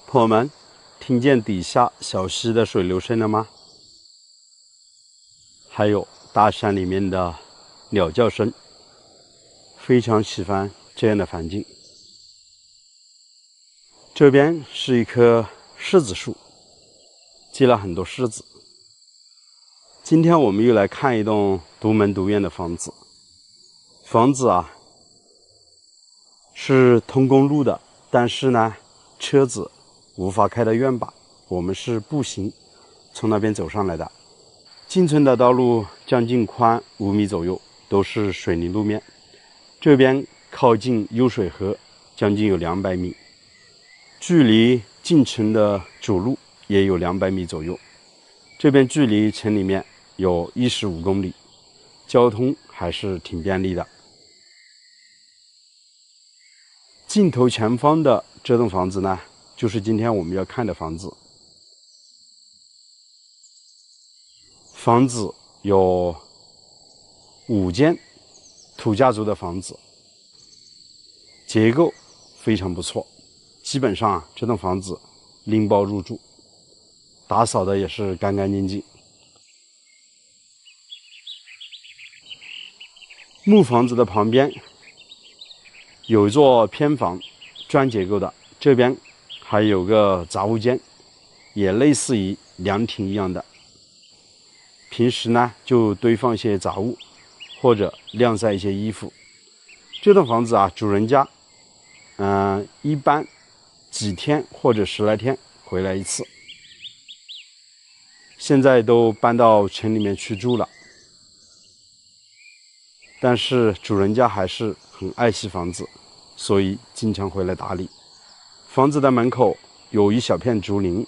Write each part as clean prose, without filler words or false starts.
朋友们，听见底下小溪的水流声了吗？还有大山里面的鸟叫声，非常喜欢这样的环境。这边是一棵柿子树，结了很多柿子。今天我们又来看一栋独门独院的房子。房子是通公路的，但是呢，车子无法开到院坝，我们是步行从那边走上来的。进村的道路将近宽5米左右，都是水泥路面。这边靠近幽水河，将近有200米，距离进城的主路也有200米左右。这边距离城里面有15公里，交通还是挺便利的。镜头前方的这栋房子呢，就是今天我们要看的房子。房子有5间土家族的房子，结构非常不错。基本上这栋房子拎包入住，打扫的也是干干净净。木房子的旁边有一座偏房，砖结构的，这边还有个杂物间，也类似于凉亭一样的。平时呢就堆放一些杂物，或者晾晒一些衣服。这栋房子主人家一般几天或者10来天回来一次，现在都搬到城里面去住了，但是主人家还是很爱惜房子，所以经常回来打理。房子的门口有一小片竹林，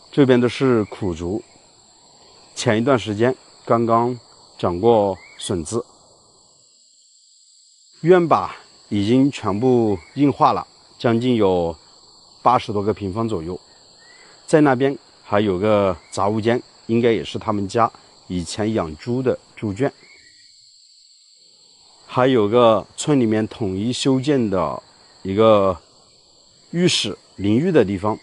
这边都是苦竹，前一段时间刚刚长过笋子。院坝已经全部硬化了，将近有80多个平方左右。在那边还有个杂物间，应该也是他们家以前养猪的猪圈。还有个村里面统一修建的一个浴室淋浴的地方。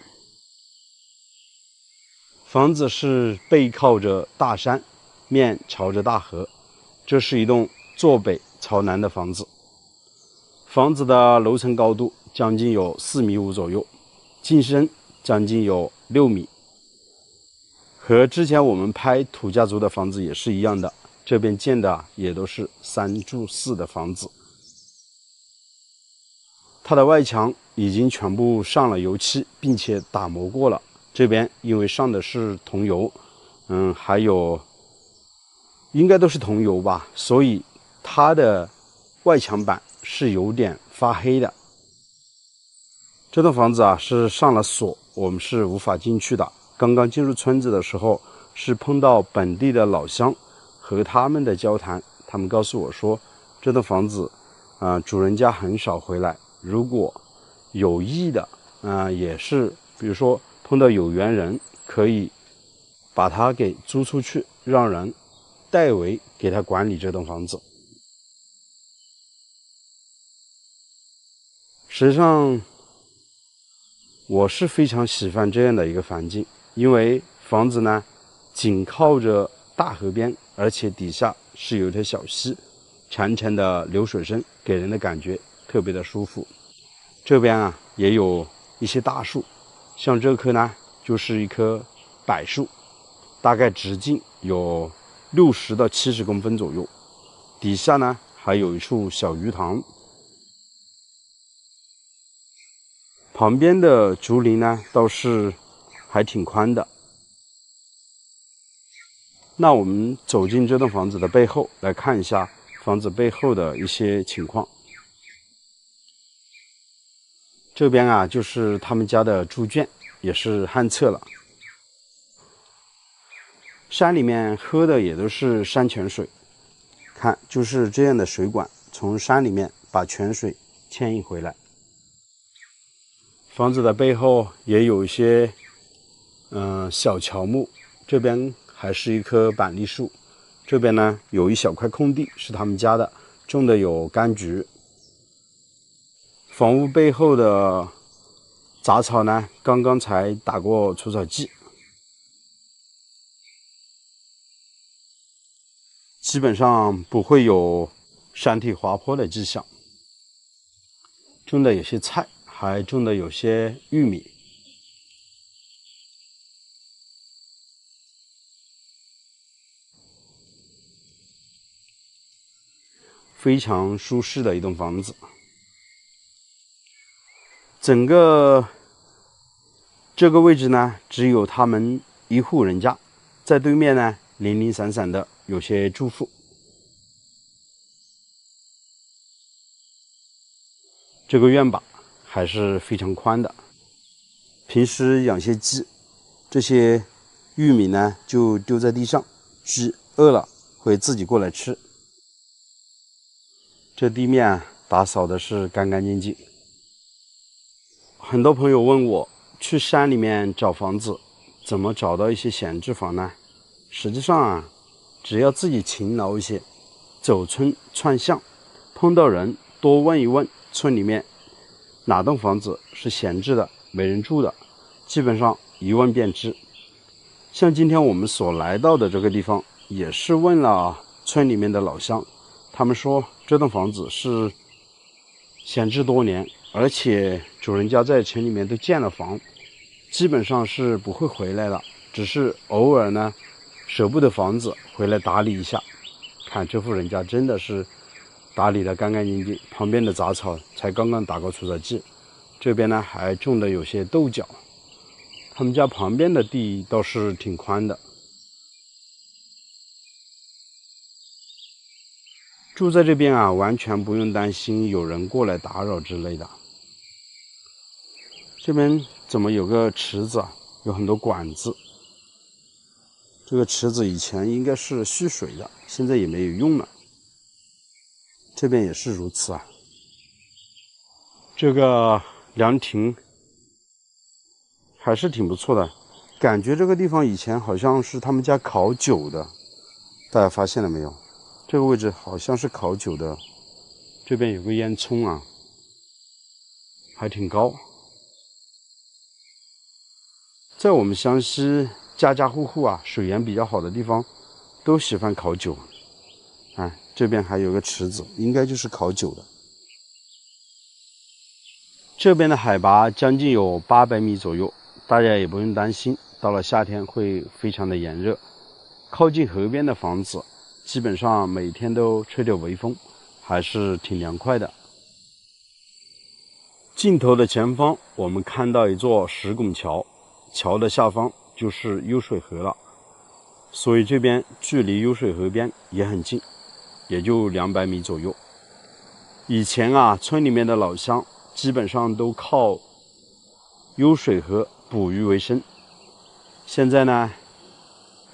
房子是背靠着大山，面朝着大河，这是一栋坐北朝南的房子。房子的楼层高度将近有4.5米左右，进深将近有6米，和之前我们拍土家族的房子也是一样的。这边建的也都是3住4的房子。它的外墙已经全部上了油漆，并且打磨过了。这边因为上的是桐油，还有应该都是桐油吧，所以它的外墙板是有点发黑的。这栋房子是上了锁，我们是无法进去的。刚刚进入村子的时候，是碰到本地的老乡，和他们的交谈，他们告诉我说，这栋房子主人家很少回来，如果有意的也是比如说碰到有缘人，可以把它给租出去，让人代为给他管理这栋房子。实际上我是非常喜欢这样的一个环境，因为房子呢紧靠着大河边，而且底下是有一条小溪，潺潺的流水声给人的感觉特别的舒服。这边也有一些大树，像这棵呢就是一棵柏树，大概直径有60到70公分左右。底下呢还有一处小鱼塘。旁边的竹林呢倒是还挺宽的。那我们走进这栋房子的背后，来看一下房子背后的一些情况。这边就是他们家的猪圈，也是旱厕了。山里面喝的也都是山泉水，看就是这样的水管，从山里面把泉水牵引回来。房子的背后也有一些小乔木，这边还是一棵板栗树，这边呢有一小块空地是他们家的，种的有柑橘。房屋背后的杂草呢，刚刚才打过除草剂，基本上不会有山体滑坡的迹象。种的有些菜，还种的有些玉米。非常舒适的一栋房子。整个这个位置呢，只有他们一户人家，在对面呢，零零散散的有些住户。这个院坝还是非常宽的，平时养些鸡，这些玉米呢就丢在地上，鸡饿了会自己过来吃。这地面打扫的是干干净净。很多朋友问我，去山里面找房子，怎么找到一些闲置房呢？实际上啊，只要自己勤劳一些，走村串巷，碰到人多问一问，村里面哪栋房子是闲置的、没人住的，基本上一问便知。像今天我们所来到的这个地方，也是问了村里面的老乡，他们说这栋房子是闲置多年，而且主人家在城里面都建了房，基本上是不会回来了，只是偶尔呢舍不得房子回来打理一下。看这户人家真的是打理得干干净净，旁边的杂草才刚刚打过除草剂，这边呢还种的有些豆角。他们家旁边的地倒是挺宽的。住在这边啊，完全不用担心有人过来打扰之类的。这边怎么有个池子啊？有很多管子。这个池子以前应该是蓄水的，现在也没有用了。这边也是如此啊。这个凉亭还是挺不错的，感觉这个地方以前好像是他们家烤酒的，大家发现了没有？这个位置好像是烤酒的。这边有个烟囱啊，还挺高。在我们湘西，家家户户啊，水源比较好的地方，都喜欢烤酒。这边还有个池子，应该就是烤酒的。这边的海拔将近有800米左右，大家也不用担心，到了夏天会非常的炎热。靠近河边的房子，基本上每天都吹着微风，还是挺凉快的。镜头的前方，我们看到一座石拱桥，桥的下方就是幽水河了，所以这边距离幽水河边也很近，也就200米左右。以前啊，村里面的老乡基本上都靠幽水河捕鱼为生。现在呢，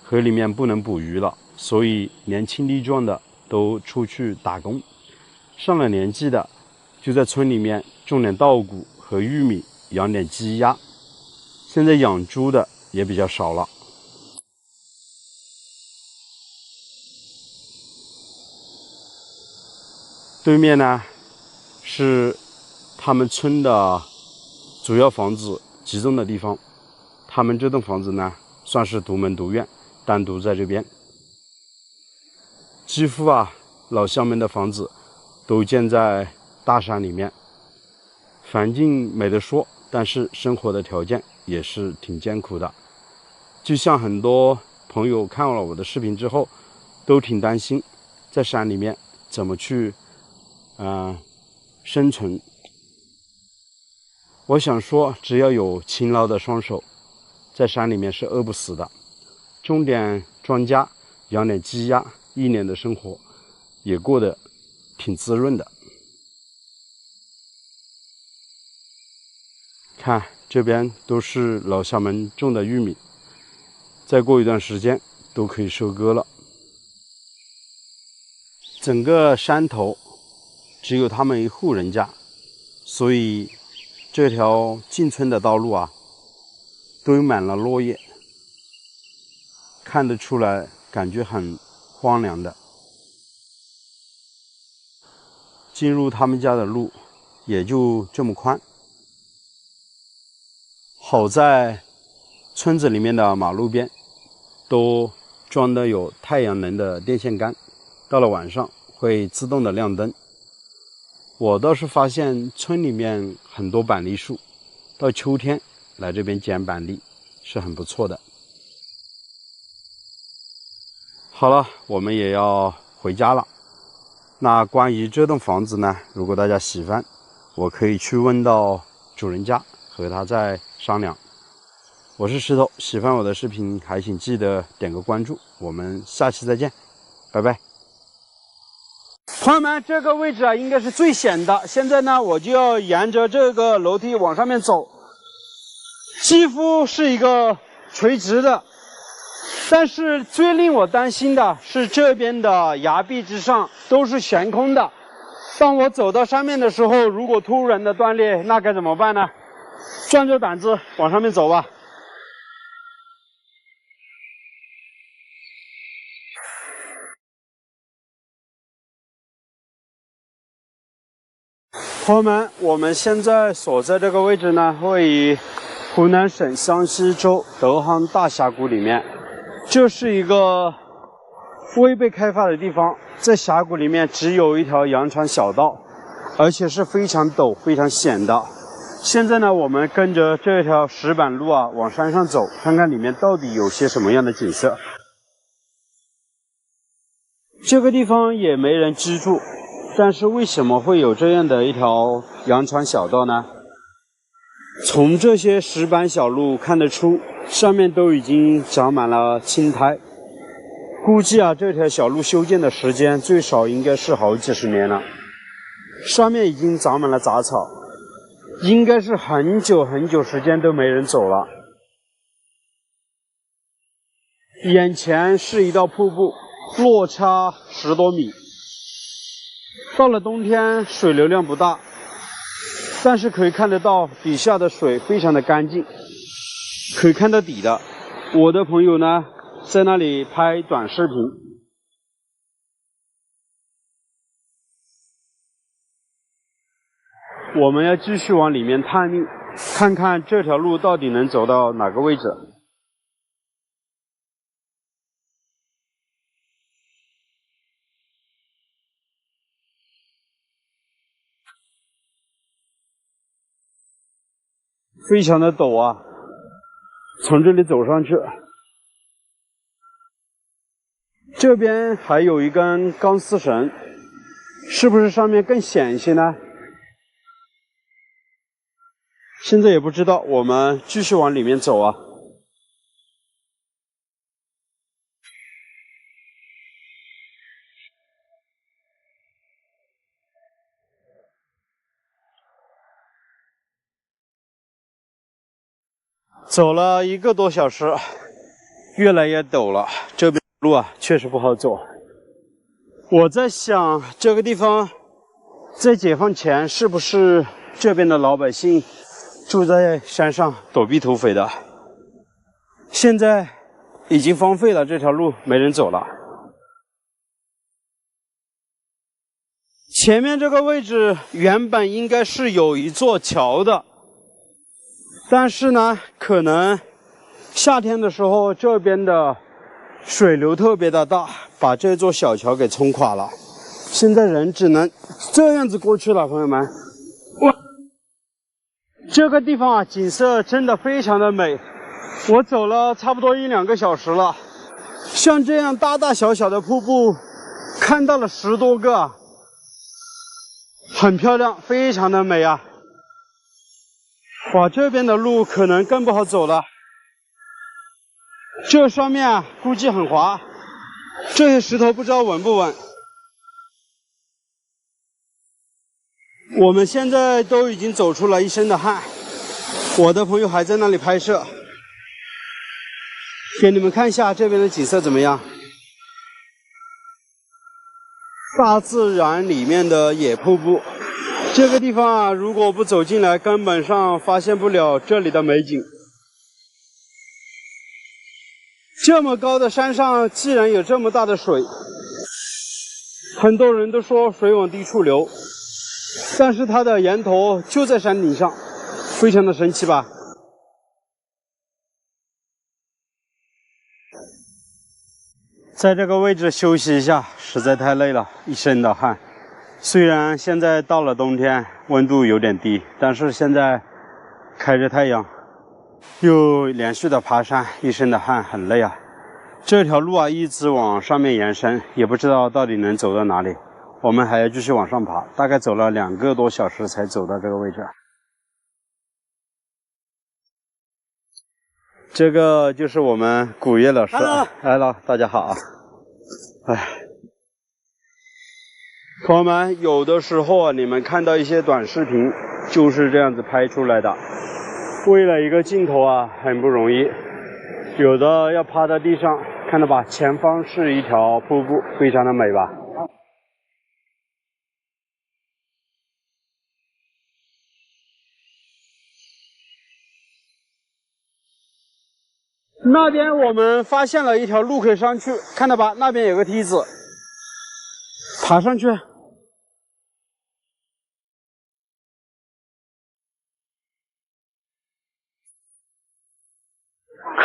河里面不能捕鱼了，所以年轻力壮的都出去打工，上了年纪的就在村里面种点稻谷和玉米，养点鸡鸭。现在养猪的也比较少了。对面呢是他们村的主要房子集中的地方，他们这栋房子呢算是独门独院，单独在这边。几乎啊，老乡们的房子都建在大山里面，环境没得说，但是生活的条件也是挺艰苦的。就像很多朋友看了我的视频之后，都挺担心在山里面怎么去生存。我想说，只要有勤劳的双手，在山里面是饿不死的。种点庄稼，养点鸡鸭，1年的生活也过得挺滋润的。看这边都是老乡们种的玉米，再过一段时间都可以收割了。整个山头只有他们一户人家，所以这条进村的道路啊，堆满了落叶，看得出来感觉很荒凉的。进入他们家的路也就这么宽，好在村子里面的马路边都装的有太阳能的电线杆，到了晚上会自动的亮灯。我倒是发现村里面很多板栗树，到秋天来这边捡板栗是很不错的。好了，我们也要回家了。那关于这栋房子呢，如果大家喜欢，我可以去问到主人家，和他再商量。我是石头，喜欢我的视频还请记得点个关注，我们下期再见，拜拜。朋友们，这个位置啊应该是最险的，现在呢我就要沿着这个楼梯往上面走，几乎是一个垂直的。但是最令我担心的是这边的崖壁之上都是悬空的，当我走到上面的时候，如果突然的断裂，那该怎么办呢？壮着胆子往上面走吧。朋友们，我们现在所在这个位置呢，位于湖南省湘西州德夯大峡谷里面。这是一个未被开发的地方，在峡谷里面只有一条羊肠小道，而且是非常陡、非常险的。现在呢，我们跟着这条石板路啊往山上走，看看里面到底有些什么样的景色。这个地方也没人居住，但是为什么会有这样的一条羊肠小道呢？从这些石板小路看得出，上面都已经长满了青苔，估计啊这条小路修建的时间最少应该是好几十年了。上面已经长满了杂草，应该是很久很久时间都没人走了。眼前是一道瀑布，落差10多米。到了冬天水流量不大，但是可以看得到底下的水非常的干净，可以看到底的。我的朋友呢在那里拍短视频。我们要继续往里面探秘，看看这条路到底能走到哪个位置。非常的陡啊，从这里走上去。这边还有一根钢丝绳，是不是上面更险一些呢？现在也不知道，我们继续往里面走啊。走了1个多小时，越来越陡了，这边路啊确实不好走。我在想，这个地方在解放前是不是这边的老百姓住在山上躲避土匪的？现在已经荒废了，这条路没人走了。前面这个位置原本应该是有一座桥的，但是呢，可能夏天的时候这边的水流特别的大，把这座小桥给冲垮了。现在人只能这样子过去了，朋友们。哇，这个地方啊，景色真的非常的美。我走了差不多1、2个小时了，像这样大大小小的瀑布，看到了10多个，很漂亮，非常的美啊。哇，这边的路可能更不好走了。这上面啊，估计很滑，这些石头不知道稳不稳。我们现在都已经走出了一身的汗，我的朋友还在那里拍摄，给你们看一下这边的景色怎么样？大自然里面的野瀑布，这个地方啊，如果不走进来，根本上发现不了这里的美景。这么高的山上，既然有这么大的水，很多人都说水往低处流，但是它的源头就在山顶上，非常的神奇吧？在这个位置休息一下，实在太累了，一身的汗。虽然现在到了冬天，温度有点低，但是现在开着太阳，又连续的爬山，一身的汗，很累啊。这条路啊，一直往上面延伸，也不知道到底能走到哪里。我们还要继续往上爬，大概走了2个多小时才走到这个位置。这个就是我们古月老师。Hello， 大家好啊。哎，朋友们，有的时候啊，你们看到一些短视频就是这样子拍出来的，为了一个镜头啊，很不容易。有的要趴在地上，看到吧？前方是一条瀑布，非常的美吧？那边我们发现了一条路可以上去，看到吧？那边有个梯子，爬上去。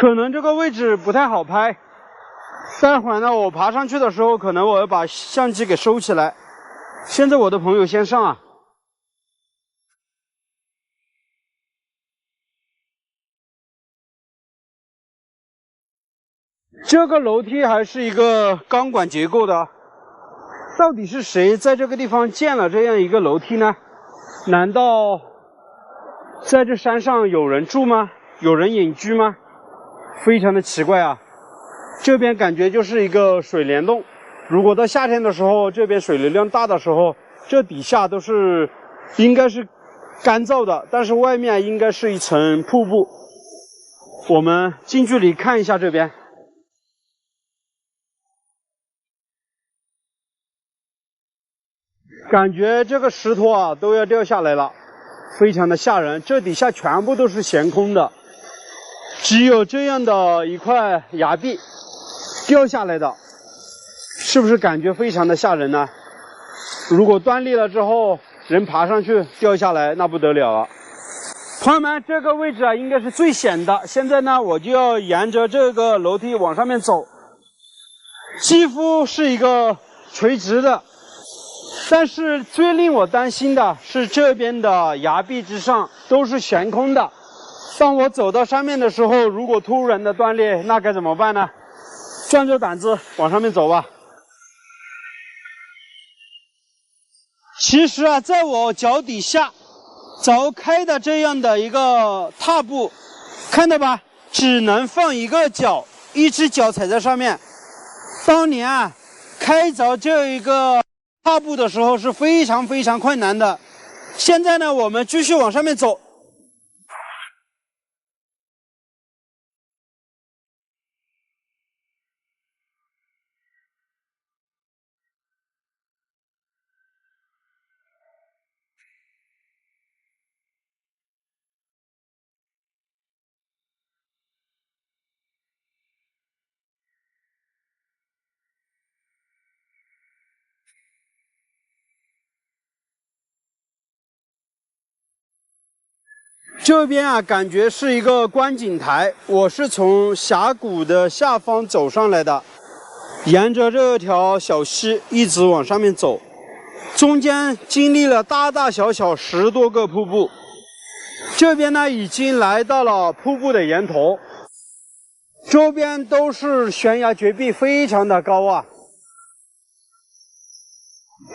可能这个位置不太好拍，待会儿呢，我爬上去的时候，可能我要把相机给收起来。现在我的朋友先上啊。这个楼梯还是一个钢管结构的，到底是谁在这个地方建了这样一个楼梯呢？难道在这山上有人住吗？有人隐居吗？非常的奇怪啊！这边感觉就是一个水帘洞，如果到夏天的时候，这边水流量大的时候，这底下都是应该是干燥的，但是外面应该是一层瀑布。我们近距离看一下这边。感觉这个石头啊都要掉下来了，非常的吓人。这底下全部都是悬空的，只有这样的一块崖壁掉下来的，是不是感觉非常的吓人呢？如果断裂了之后，人爬上去掉下来，那不得了了。朋友们，这个位置啊应该是最险的。现在呢，我就要沿着这个楼梯往上面走，几乎是一个垂直的。但是最令我担心的是这边的崖壁之上都是悬空的，当我走到上面的时候，如果突然的断裂，那该怎么办呢？壮着胆子往上面走吧。其实啊，在我脚底下凿开的这样的一个踏步，看到吧，只能放一个脚，一只脚踩在上面。当年啊，开凿这一个踏步的时候是非常非常困难的。现在呢，我们继续往上面走。这边啊，感觉是一个观景台。我是从峡谷的下方走上来的，沿着这条小溪一直往上面走，中间经历了大大小小10多个瀑布。这边呢，已经来到了瀑布的源头，周边都是悬崖绝壁，非常的高啊。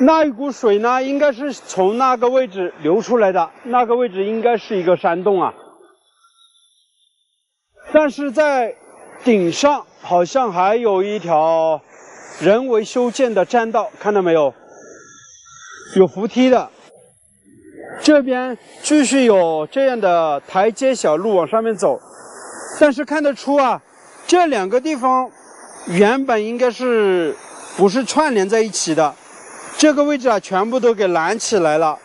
那一股水呢，应该是从那个位置流出来的，那个位置应该是一个山洞啊。但是在顶上好像还有一条人为修建的栈道，看到没有？有扶梯的。这边继续有这样的台阶小路往上面走，但是看得出啊，这2个地方原本应该是不是串联在一起的。这个位置啊，全部都给拦起来了，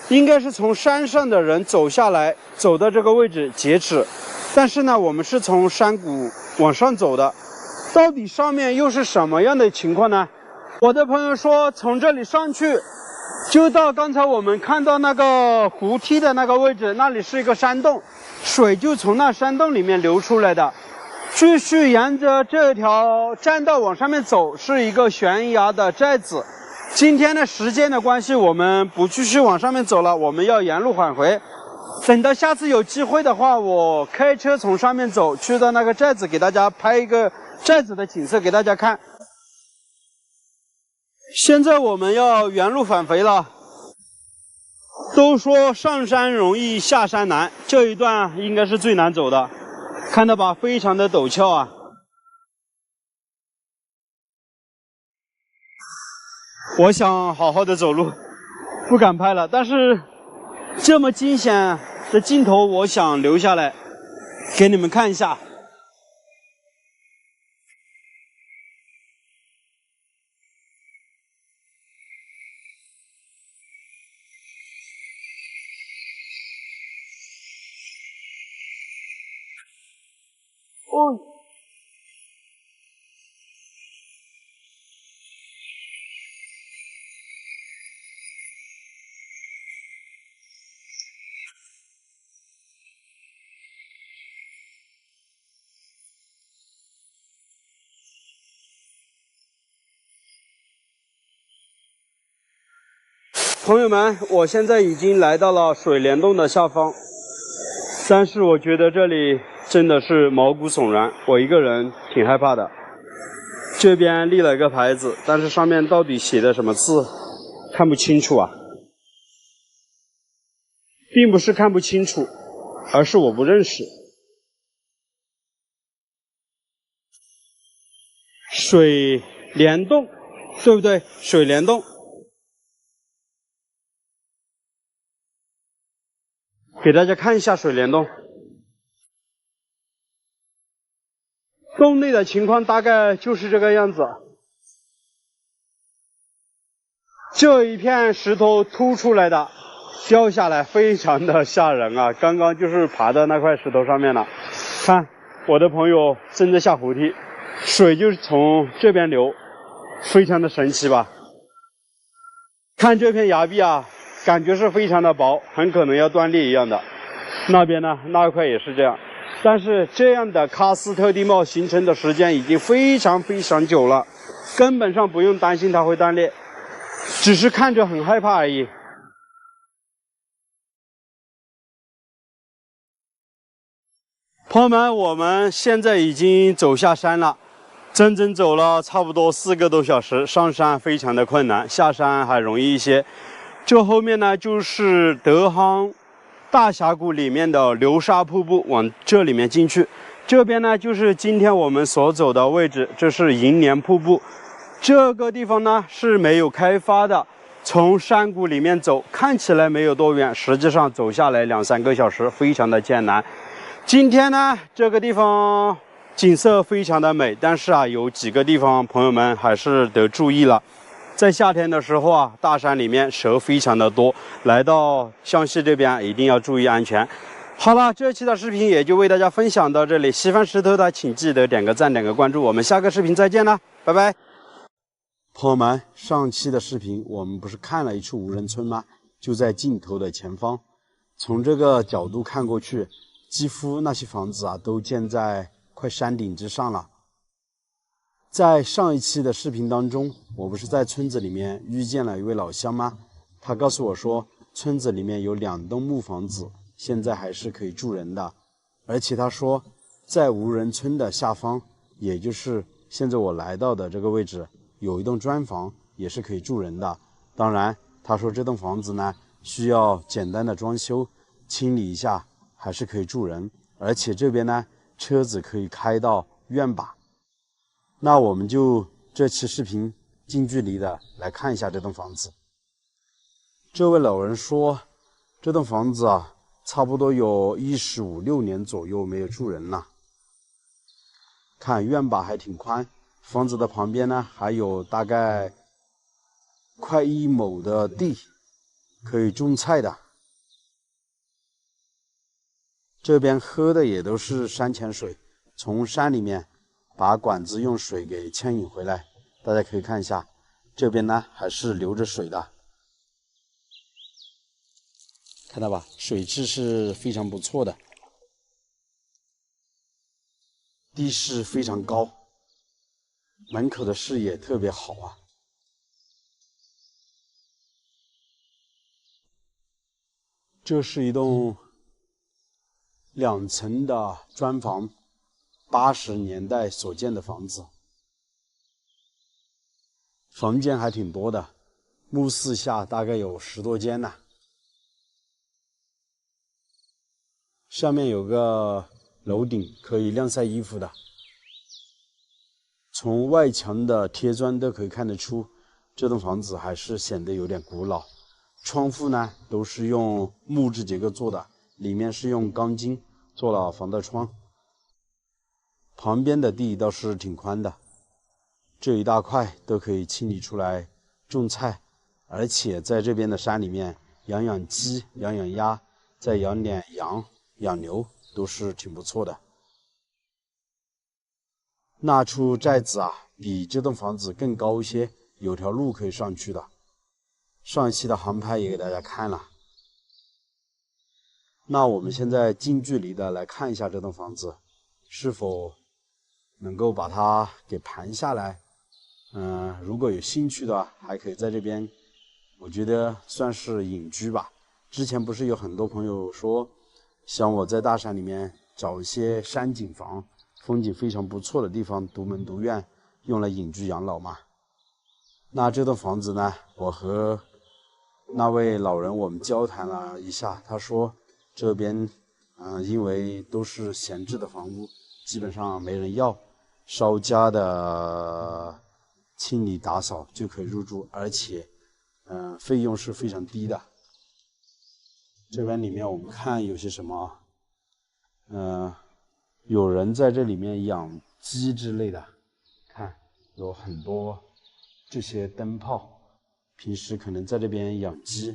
应该是从山上的人走下来，走到这个位置截止。但是呢，我们是从山谷往上走的，到底上面又是什么样的情况呢？我的朋友说，从这里上去，就到刚才我们看到那个湖梯的那个位置，那里是一个山洞，水就从那山洞里面流出来的。继续沿着这条栈道往上面走，是一个悬崖的寨子。今天的时间的关系，我们不继续往上面走了，我们要沿路返回。等到下次有机会的话，我开车从上面走，去到那个寨子，给大家拍一个寨子的景色给大家看。现在我们要原路返回了。都说上山容易下山难，这一段应该是最难走的，看到吧，非常的陡峭啊。我想好好的走路，不敢拍了，但是这么惊险的镜头，我想留下来给你们看一下。哦，朋友们，我现在已经来到了水帘洞的下方，但是我觉得这里真的是毛骨悚然，我一个人挺害怕的。这边立了一个牌子，但是上面到底写的什么字看不清楚啊，并不是看不清楚，而是我不认识。水帘洞，对不对？水帘洞。给大家看一下水帘洞，洞内的情况大概就是这个样子。这一片石头凸出来的，掉下来非常的吓人啊！刚刚就是爬到那块石头上面了，看我的朋友正在下扶梯，水就是从这边流，非常的神奇吧？看这片崖壁啊，感觉是非常的薄，很可能要断裂一样的。那边呢，那一块也是这样，但是这样的喀斯特地貌形成的时间已经非常非常久了，根本上不用担心它会断裂，只是看着很害怕而已。朋友们，我们现在已经走下山了，整整走了差不多4个多小时，上山非常的困难，下山还容易一些。这后面呢，就是德夯大峡谷里面的流沙瀑布，往这里面进去。这边呢，就是今天我们所走的位置，这是银莲瀑布。这个地方呢是没有开发的，从山谷里面走，看起来没有多远，实际上走下来2、3个小时，非常的艰难。今天呢，这个地方景色非常的美，但是啊，有几个地方朋友们还是得注意了。在夏天的时候啊，大山里面蛇非常的多，来到湘西这边一定要注意安全。好了，这期的视频也就为大家分享到这里，喜欢石头的请记得点个赞、点个关注，我们下个视频再见了，拜拜。朋友们，上期的视频我们不是看了一处无人村吗？就在镜头的前方，从这个角度看过去，几乎那些房子啊都建在快山顶之上了。在上一期的视频当中，我不是在村子里面遇见了一位老乡吗？他告诉我说，村子里面有2栋木房子，现在还是可以住人的。而且他说，在无人村的下方，也就是现在我来到的这个位置，有一栋砖房，也是可以住人的。当然，他说这栋房子呢，需要简单的装修，清理一下，还是可以住人。而且这边呢，车子可以开到院坝。那我们就这期视频近距离的来看一下这栋房子。这位老人说，这栋房子啊，差不多有15、16年左右没有住人了。看院坝还挺宽，房子的旁边呢还有大概快1亩的地，可以种菜的。这边喝的也都是山泉水，从山里面把管子用水给牵引回来，大家可以看一下，这边呢还是流着水的，看到吧？水质是非常不错的。地势非常高，门口的视野特别好啊。这是一栋2层的砖房，80年代所建的房子，房间还挺多的，目视下大概有10多间呢。下面有个楼顶可以晾晒衣服的，从外墙的贴砖都可以看得出，这栋房子还是显得有点古老。窗户呢都是用木质结构做的，里面是用钢筋做了防盗窗。旁边的地倒是挺宽的，这一大块都可以清理出来种菜，而且在这边的山里面养养鸡、养养鸭，再养点羊、养牛都是挺不错的。那处寨子啊，比这栋房子更高一些，有条路可以上去的。上一期的航拍也给大家看了。那我们现在近距离的来看一下这栋房子，是否能够把它给盘下来。如果有兴趣的，还可以在这边，我觉得算是隐居吧。之前不是有很多朋友说，想我在大山里面找一些山景房，风景非常不错的地方，独门独院，用来隐居养老嘛。那这栋房子呢，我和那位老人我们交谈了一下，他说这边因为都是闲置的房屋，基本上没人要，稍加的清理打扫就可以入住，而且费用是非常低的。这边里面我们看有些什么，有人在这里面养鸡之类的，看有很多这些灯泡。平时可能在这边养鸡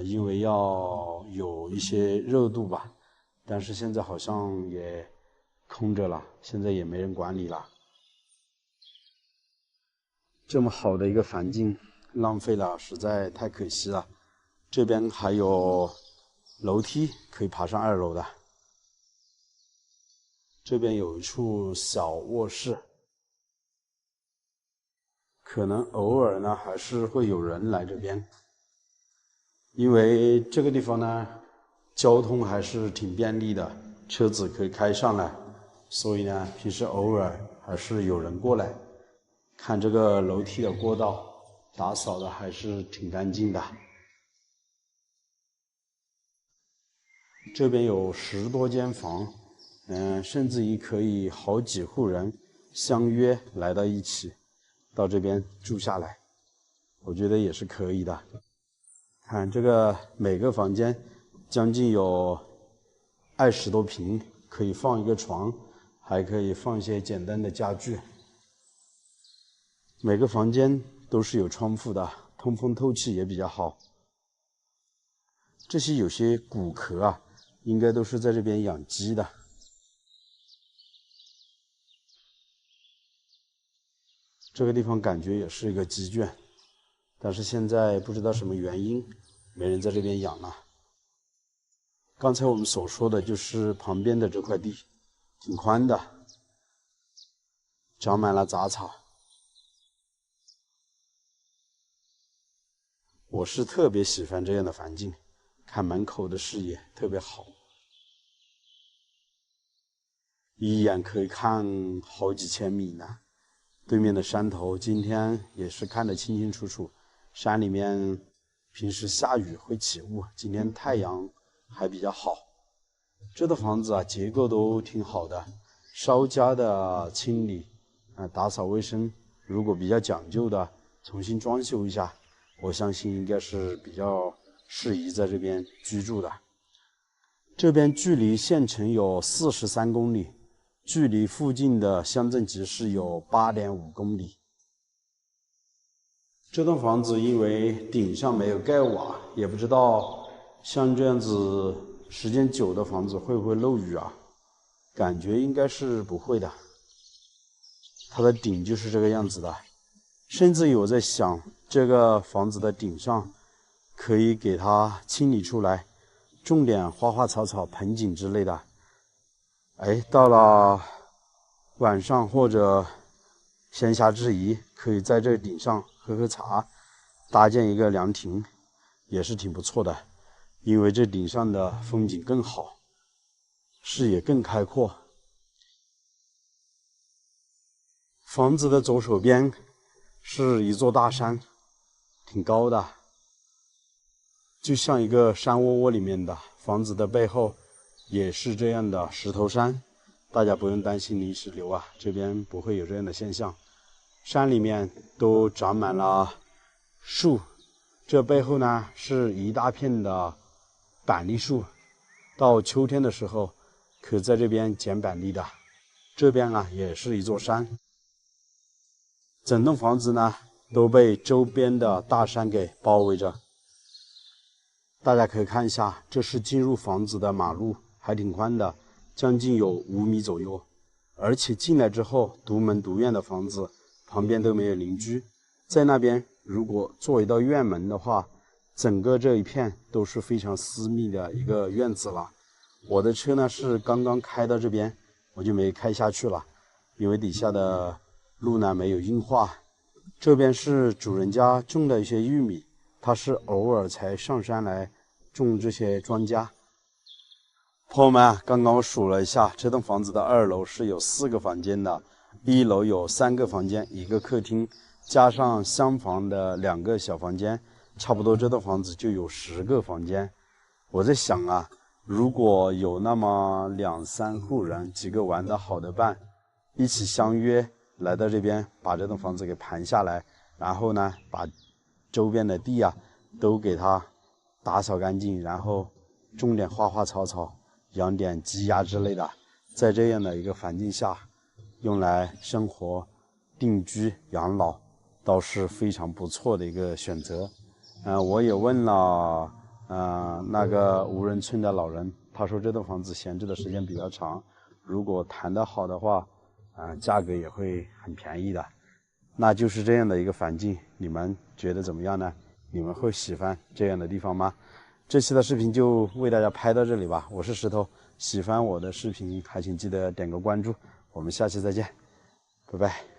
因为要有一些热度吧，但是现在好像也空着了，现在也没人管理了。这么好的一个环境浪费了，实在太可惜了。这边还有楼梯可以爬上2楼的，这边有一处小卧室。可能偶尔呢还是会有人来这边，因为这个地方呢交通还是挺便利的，车子可以开上来，所以呢平时偶尔还是有人过来。看这个楼梯的过道打扫的还是挺干净的。这边有10多间房，甚至于可以好几户人相约来到一起到这边住下来，我觉得也是可以的。看这个每个房间将近有20多平，可以放一个床，还可以放一些简单的家具。每个房间都是有窗户的，通风透气也比较好。这些有些骨壳啊，应该都是在这边养鸡的。这个地方感觉也是一个鸡圈，但是现在不知道什么原因，没人在这边养了。刚才我们所说的就是旁边的这块地，挺宽的，长满了杂草。我是特别喜欢这样的环境，看门口的视野特别好，一眼可以看好几千米呢。对面的山头今天也是看得清清楚楚，山里面平时下雨会起雾，今天太阳还比较好。这套房子啊结构都挺好的，稍加的清理打扫卫生，如果比较讲究的重新装修一下，我相信应该是比较适宜在这边居住的。这边距离县城有43公里，距离附近的乡镇级市有8.5公里。这栋房子因为顶上没有盖瓦，也不知道像这样子时间久的房子会不会漏雨啊？感觉应该是不会的。它的顶就是这个样子的，甚至有在想，这个房子的顶上可以给它清理出来，种点花花草草、盆景之类的。到了晚上或者闲暇之余，可以在这顶上喝喝茶，搭建一个凉亭，也是挺不错的。因为这顶上的风景更好，视野更开阔。房子的左手边是一座大山，挺高的，就像一个山窝窝里面的。房子的背后也是这样的石头山，大家不用担心泥石流啊，这边不会有这样的现象。山里面都长满了树，这背后呢是一大片的板栗树，到秋天的时候可在这边捡板栗的。这边啊也是一座山，整栋房子呢都被周边的大山给包围着。大家可以看一下，这是进入房子的马路，还挺宽的，将近有5米左右。而且进来之后，独门独院的房子旁边都没有邻居，在那边如果做一道院门的话，整个这一片都是非常私密的一个院子了。我的车呢是刚刚开到这边，我就没开下去了，因为底下的路呢没有硬化。这边是主人家种的一些玉米，他是偶尔才上山来种这些庄稼。朋友们啊，刚刚我数了一下，这栋房子的2楼是有4个房间的，1楼有3个房间，1个客厅，加上厢房的2个小房间，差不多这栋房子就有10个房间。我在想啊，如果有那么2、3户人，几个玩得好的伴，一起相约来到这边，把这栋房子给盘下来，然后呢，把周边的地啊都给它打扫干净，然后种点花花草草，养点鸡鸭之类的，在这样的一个环境下用来生活、定居、养老，倒是非常不错的一个选择。我也问了那个无人村的老人，他说这栋房子闲置的时间比较长，如果谈得好的话，价格也会很便宜的。那就是这样的一个环境，你们觉得怎么样呢？你们会喜欢这样的地方吗？这期的视频就为大家拍到这里吧，我是石头，喜欢我的视频还请记得点个关注，我们下期再见，拜拜。